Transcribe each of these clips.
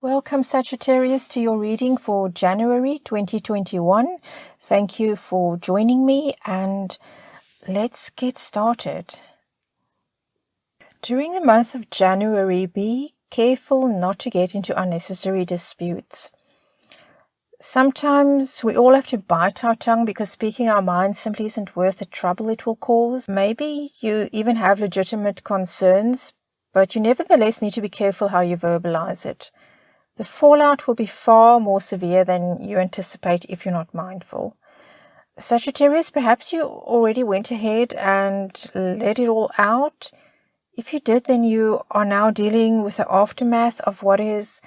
Welcome, Sagittarius, to your reading for January 2021. Thank you for joining me, and let's get started. During the month of January, be careful not to get into unnecessary disputes. Sometimes we all have to bite our tongue because speaking our mind simply isn't worth the trouble it will cause. Maybe you even have legitimate concerns, but you nevertheless need to be careful how you verbalize it. The fallout will be far more severe than you anticipate if you're not mindful. Sagittarius, perhaps you already went ahead and let it all out. If you did, then you are now dealing with the aftermath of what is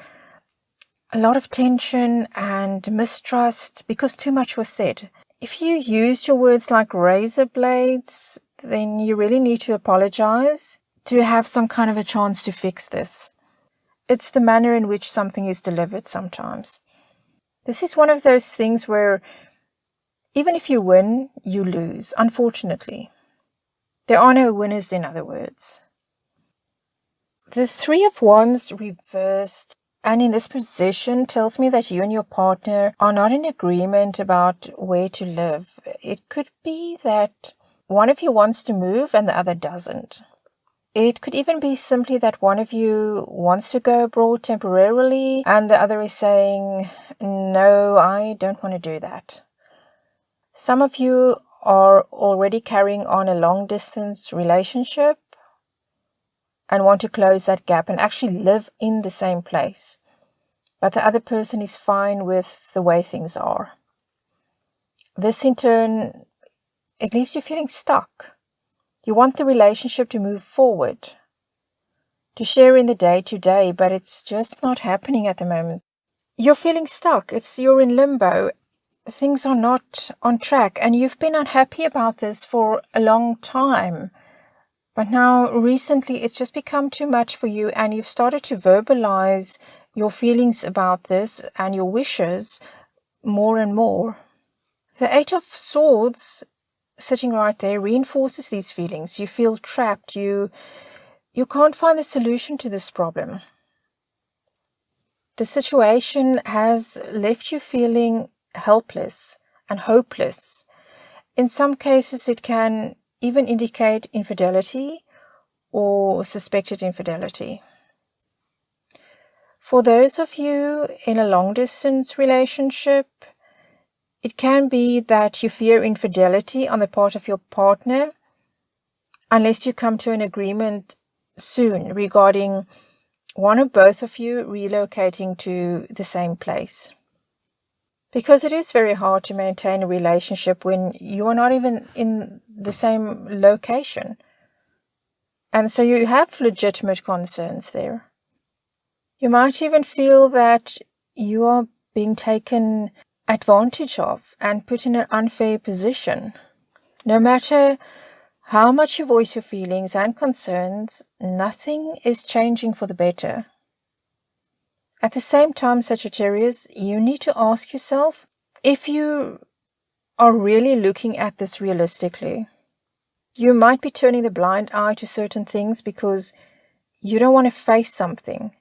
a lot of tension and mistrust because too much was said. If you used your words like razor blades, then you really need to apologize to have some kind of a chance to fix this. It's the manner in which something is delivered sometimes. This is one of those things where even if you win, you lose, unfortunately. There are no winners, in other words. The Three of Wands reversed, and in this position tells me that you and your partner are not in agreement about where to live. It could be that one of you wants to move and the other doesn't. It could even be simply that one of you wants to go abroad temporarily and the other is saying, no, I don't want to do that. Some of you are already carrying on a long-distance relationship and want to close that gap and actually live in the same place. But the other person is fine with the way things are. This in turn, it leaves you feeling stuck. You want the relationship to move forward, to share in the day-to-day, but it's just not happening at the moment. You're feeling stuck. You're in limbo. Things are not on track, and you've been unhappy about this for a long time. But now, recently, it's just become too much for you, and you've started to verbalize your feelings about this and your wishes more and more. The Eight of Swords sitting right there reinforces these feelings. You feel trapped. You can't find the solution to this problem. The situation has left you feeling helpless and hopeless. In some cases, it can even indicate infidelity or suspected infidelity. For those of you in a long-distance relationship, it can be that you fear infidelity on the part of your partner unless you come to an agreement soon regarding one or both of you relocating to the same place. Because it is very hard to maintain a relationship when you are not even in the same location. And so you have legitimate concerns there. You might even feel that you are being taken advantage of and put in an unfair position. No matter how much you voice your feelings and concerns, nothing is changing for the better. At the same time, Sagittarius, you need to ask yourself if you are really looking at this realistically. You might be turning the blind eye to certain things because you don't want to face something,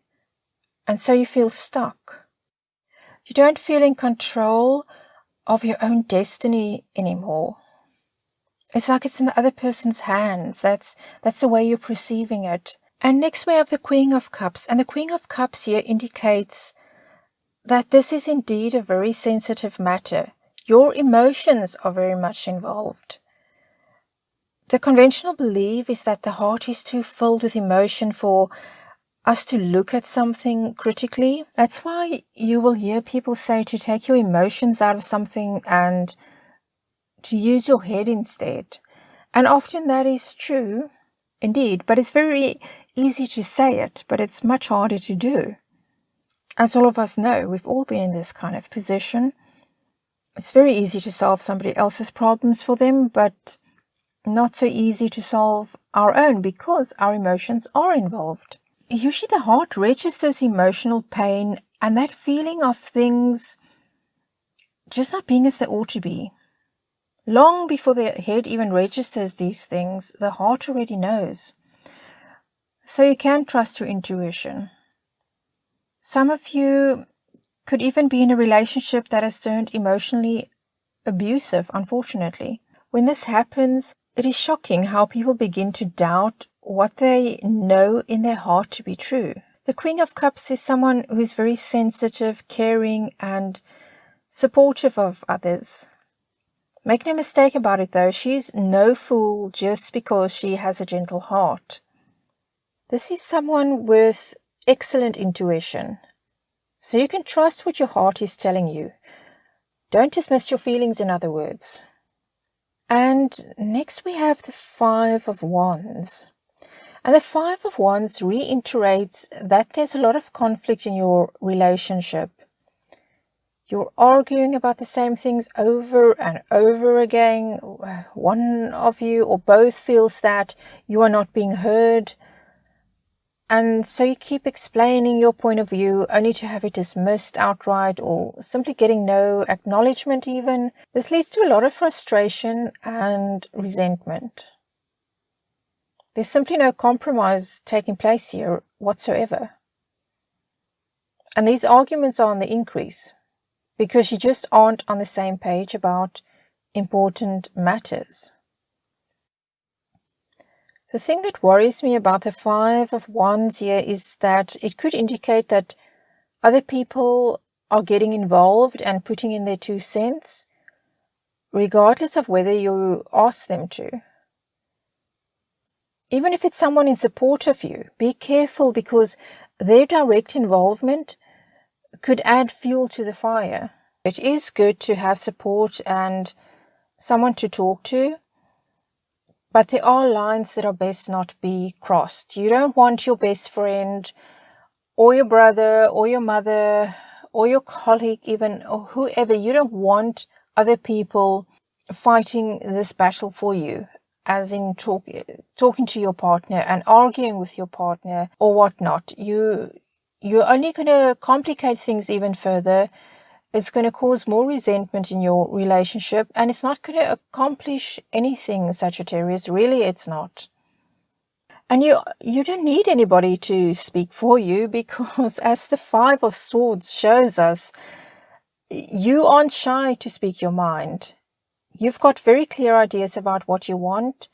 and so you feel stuck. You don't feel in control of your own destiny anymore. It's like it's in the other person's hands. That's the way you're perceiving it. And next we have the Queen of Cups. And the Queen of Cups here indicates that this is indeed a very sensitive matter. Your emotions are very much involved. The conventional belief is that the heart is too filled with emotion for us to look at something critically. That's why you will hear people say to take your emotions out of something and to use your head instead. And often that is true, indeed, but it's very easy to say it, but it's much harder to do. As all of us know, we've all been in this kind of position. It's very easy to solve somebody else's problems for them, but not so easy to solve our own because our emotions are involved. Usually the heart registers emotional pain and that feeling of things just not being as they ought to be. Long before the head even registers these things, the heart already knows. So you can trust your intuition. Some of you could even be in a relationship that has turned emotionally abusive, unfortunately. When this happens, it is shocking how people begin to doubt what they know in their heart to be true. The Queen of Cups is someone who is very sensitive, caring, and supportive of others. Make no mistake about it though, she's no fool just because she has a gentle heart. This is someone with excellent intuition. So you can trust what your heart is telling you. Don't dismiss your feelings, in other words. And next we have the Five of Wands. And the Five of Wands reiterates that there's a lot of conflict in your relationship. You're arguing about the same things over and over again. One of you or both feels that you are not being heard. And so you keep explaining your point of view only to have it dismissed outright or simply getting no acknowledgement even. This leads to a lot of frustration and resentment. There's simply no compromise taking place here whatsoever. And these arguments are on the increase because you just aren't on the same page about important matters. The thing that worries me about the Five of Wands here is that it could indicate that other people are getting involved and putting in their 2 cents, regardless of whether you ask them to. Even if it's someone in support of you, be careful because their direct involvement could add fuel to the fire. It is good to have support and someone to talk to, but there are lines that are best not be crossed. You don't want your best friend or your brother or your mother or your colleague even, or whoever, you don't want other people fighting this battle for you, as in talking to your partner and arguing with your partner or whatnot. You're only going to complicate things even further. It's going to cause more resentment in your relationship, and it's not going to accomplish anything, Sagittarius. Really, it's not. And you don't need anybody to speak for you because, as the Five of Swords shows us, you aren't shy to speak your mind. You've got very clear ideas about what you want.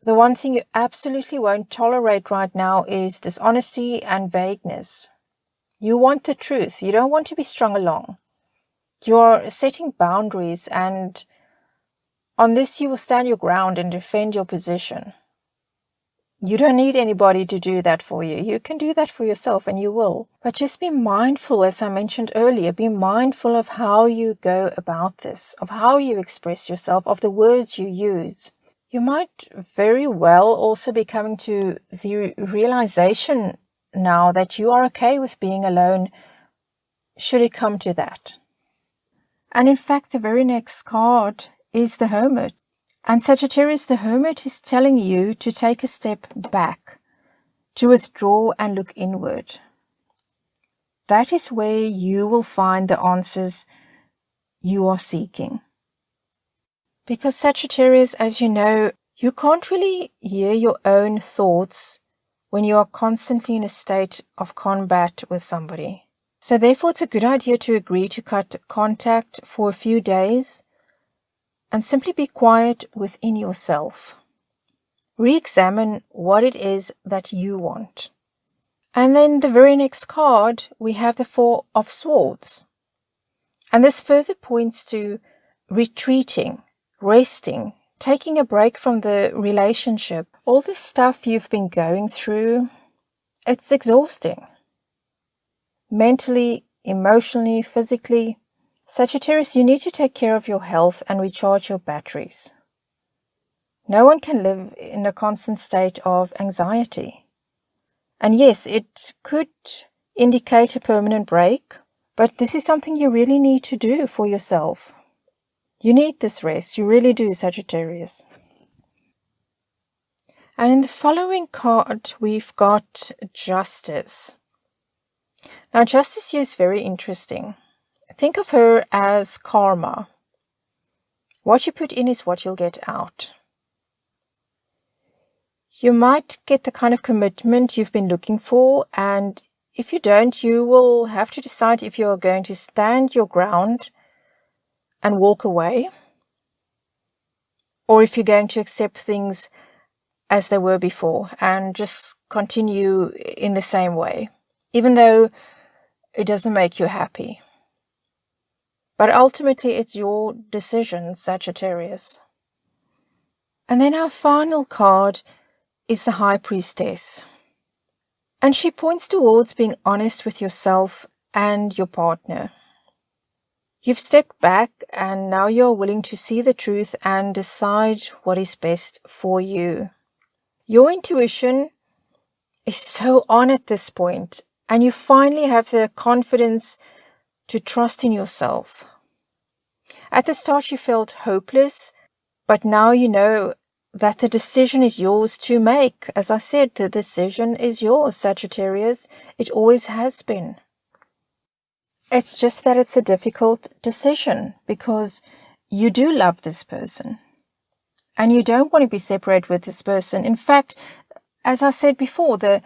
The one thing you absolutely won't tolerate right now is dishonesty and vagueness. You want the truth. You don't want to be strung along. You're setting boundaries, and on this you will stand your ground and defend your position. You don't need anybody to do that for you. You can do that for yourself, and you will. But just be mindful, as I mentioned earlier, be mindful of how you go about this, of how you express yourself, of the words you use. You might very well also be coming to the realization now that you are okay with being alone, should it come to that. And in fact, the very next card is the Hermit. And Sagittarius, the Hermit is telling you to take a step back, to withdraw and look inward. That is where you will find the answers you are seeking. Because Sagittarius, as you know, you can't really hear your own thoughts when you are constantly in a state of combat with somebody. So therefore, it's a good idea to agree to cut contact for a few days and simply be quiet within yourself. Re-examine what it is that you want. And then the very next card, we have the Four of Swords. And this further points to retreating, resting, taking a break from the relationship. All the stuff you've been going through, it's exhausting. Mentally, emotionally, physically. Sagittarius, you need to take care of your health and recharge your batteries. No one can live in a constant state of anxiety. And yes, it could indicate a permanent break, but this is something you really need to do for yourself. You need this rest. You really do, Sagittarius. And in the following card, we've got Justice. Now, Justice here is very interesting. Think of her as karma. What you put in is what you'll get out. You might get the kind of commitment you've been looking for, and if you don't, you will have to decide if you're going to stand your ground and walk away, or if you're going to accept things as they were before and just continue in the same way, even though it doesn't make you happy. But ultimately, it's your decision, Sagittarius. And then our final card is the High Priestess. And she points towards being honest with yourself and your partner. You've stepped back and now you're willing to see the truth and decide what is best for you. Your intuition is so on at this point, and you finally have the confidence to trust in yourself. At the start you felt hopeless, but now you know that the decision is yours to make. As I said, the decision is yours, Sagittarius. It always has been. It's just that it's a difficult decision because you do love this person and you don't want to be separated with this person. In fact, as I said before, the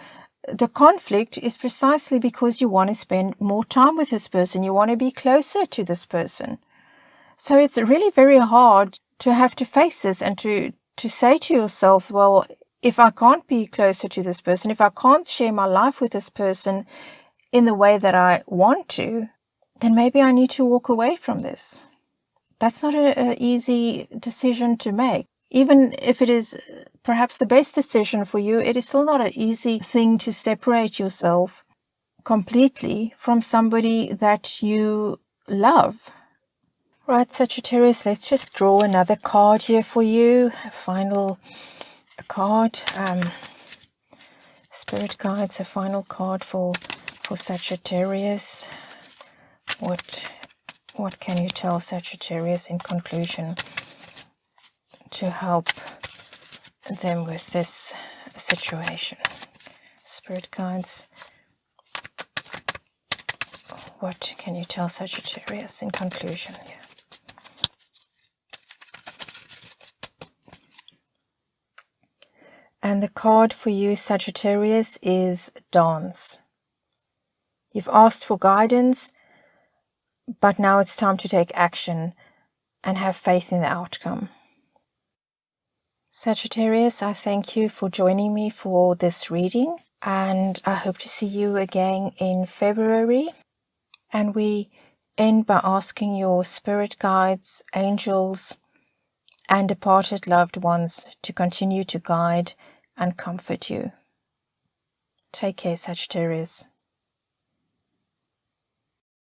conflict is precisely because you want to spend more time with this person. You want to be closer to this person. So it's really very hard to have to face this and to say to yourself, well, if I can't be closer to this person, if I can't share my life with this person in the way that I want to, then maybe I need to walk away from this. That's not an easy decision to make. Even if it is perhaps the best decision for you, it is still not an easy thing to separate yourself completely from somebody that you love. Right, Sagittarius, let's just draw another card here for you. A final card. Spirit guides, a final card for Sagittarius. What can you tell Sagittarius in conclusion to help them with this situation? Spirit guides, what can you tell Sagittarius in conclusion here? And the card for you, Sagittarius, is Dance. You've asked for guidance, but now it's time to take action and have faith in the outcome. Sagittarius, I thank you for joining me for this reading, and I hope to see you again in February. And we end by asking your spirit guides, angels, and departed loved ones to continue to guide and comfort you. Take care, Sagittarius.